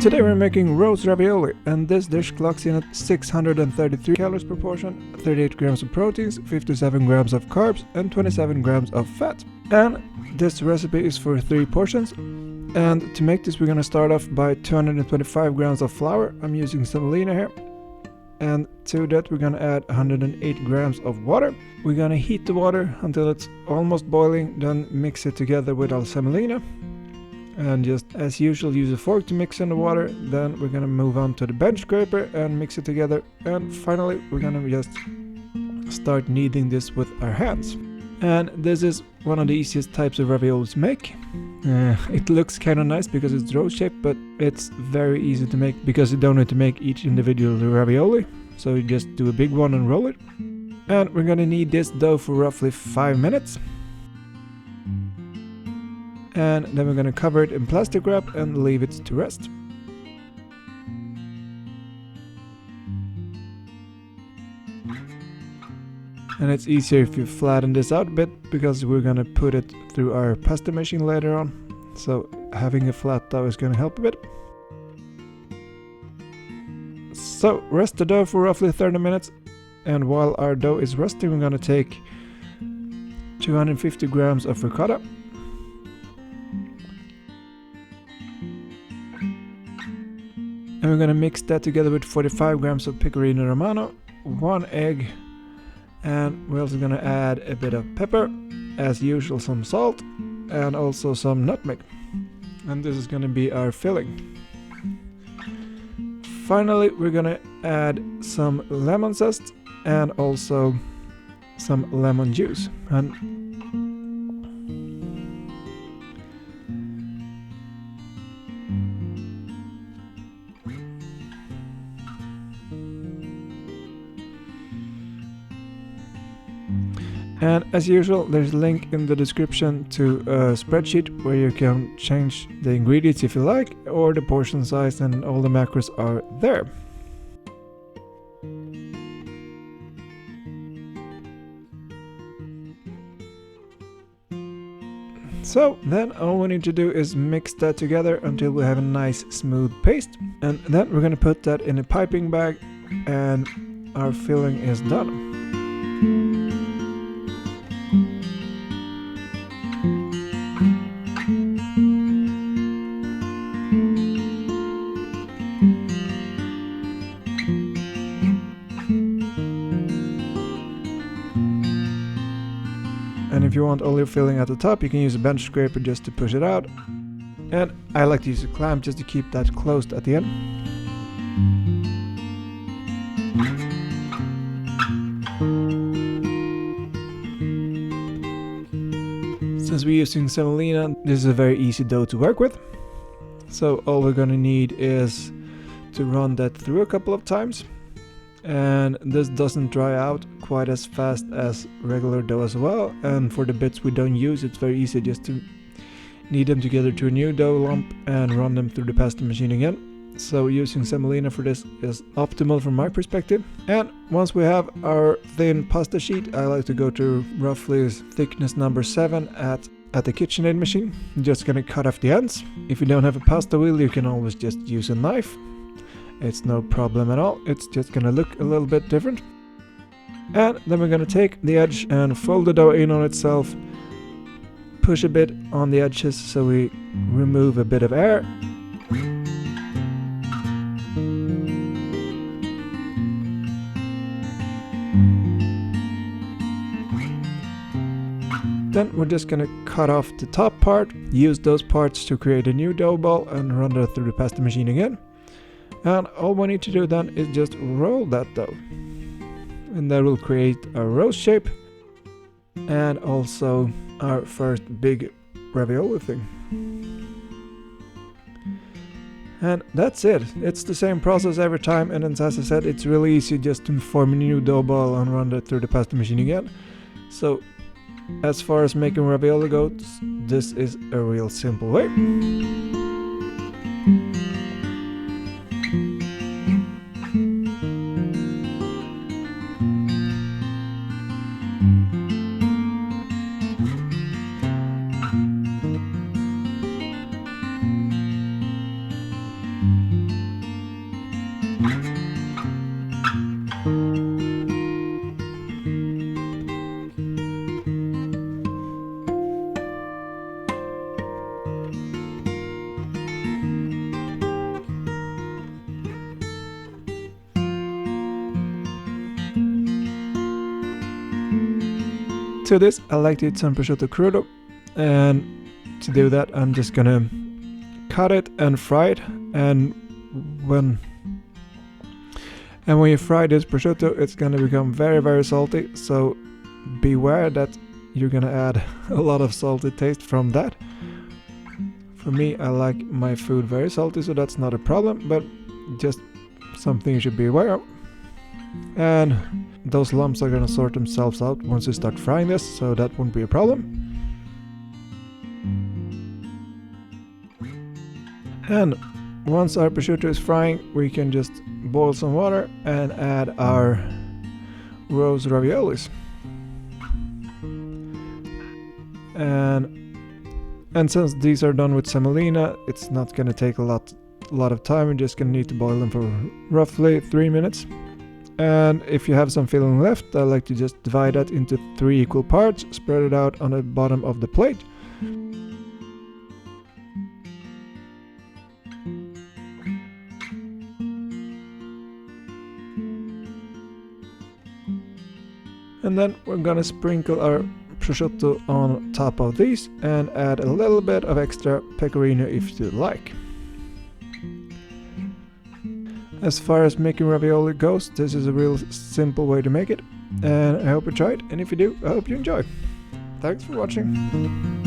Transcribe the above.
Today we're making roast ravioli, and this dish clocks in at 633 calories per portion, 38 grams of proteins, 57 grams of carbs, and 27 grams of fat. And this recipe is for 3 portions. And to make this, we're going to start off by 225 grams of flour. I'm using semolina here. And to that we're going to add 108 grams of water. We're going to heat the water until it's almost boiling, then mix it together with our semolina. And just as usual, use a fork to mix in the water. Then we're going to move on to the bench scraper and mix it together. And finally we're going to just start kneading this with our hands. And this is one of the easiest types of raviolis to make. It looks kind of nice because it's roast shaped, but it's very easy to make because you don't need to make each individual ravioli. So you just do a big one and roll it. And we're going to knead this dough for roughly 5 minutes. And then we're going to cover it in plastic wrap and leave it to rest. And it's easier if you flatten this out a bit because we're going to put it through our pasta machine later on. So having a flat dough is going to help a bit. So rest the dough for roughly 30 minutes. And while our dough is resting, we're going to take 250 grams of ricotta. And we're going to mix that together with 45 grams of Pecorino Romano, 1 egg, and we're also going to add a bit of pepper, as usual some salt, and also some nutmeg. And this is going to be our filling. Finally, we're going to add some lemon zest and also some lemon juice. And as usual, there's a link in the description to a spreadsheet where you can change the ingredients if you like, or the portion size, and all the macros are there. So then all we need to do is mix that together until we have a nice smooth paste. And then we're going to put that in a piping bag and our filling is done. And if you want all your filling at the top, you can use a bench scraper just to push it out. And I like to use a clamp just to keep that closed at the end. Since we're using semolina, this is a very easy dough to work with. So all we're going to need is to run that through a couple of times. And this doesn't dry out quite as fast as regular dough as well. And for the bits we don't use, it's very easy just to knead them together to a new dough lump and run them through the pasta machine again. So using semolina for this is optimal from my perspective. And once we have our thin pasta sheet, I like to go to roughly thickness number 7 at the KitchenAid machine. I'm just gonna cut off the ends. If you don't have a pasta wheel, you can always just use a knife. It's no problem at all. It's just gonna look a little bit different. And then we're gonna take the edge and fold the dough in on itself. Push a bit on the edges so we remove a bit of air. Then we're just gonna cut off the top part, use those parts to create a new dough ball and run that through the pasta machine again. And all we need to do then is just roll that dough. And that will create a roast shape and also our first big ravioli thing. And that's it. It's the same process every time, and as I said, it's really easy just to form a new dough ball and run that through the pasta machine again. So as far as making ravioli goes, this is a real simple way. To this I like to eat some prosciutto crudo, and to do that I'm just gonna cut it and fry it, and when you fry this prosciutto it's gonna become very salty, so beware that you're gonna add a lot of salty taste from that. For me, I like my food very salty, so that's not a problem, but just something you should be aware of. And those lumps are gonna sort themselves out once you start frying this, so that won't be a problem. And once our prosciutto is frying, we can just boil some water and add our roast raviolis. And since these are done with semolina, it's not gonna take a lot of time. We're just gonna need to boil them for roughly 3 minutes. And if you have some filling left, I like to just divide that into 3 equal parts, spread it out on the bottom of the plate. And then we're gonna sprinkle our prosciutto on top of these and add a little bit of extra pecorino if you like. As far as making ravioli goes, this is a real simple way to make it, and I hope you try it, and if you do, I hope you enjoy. Thanks for watching.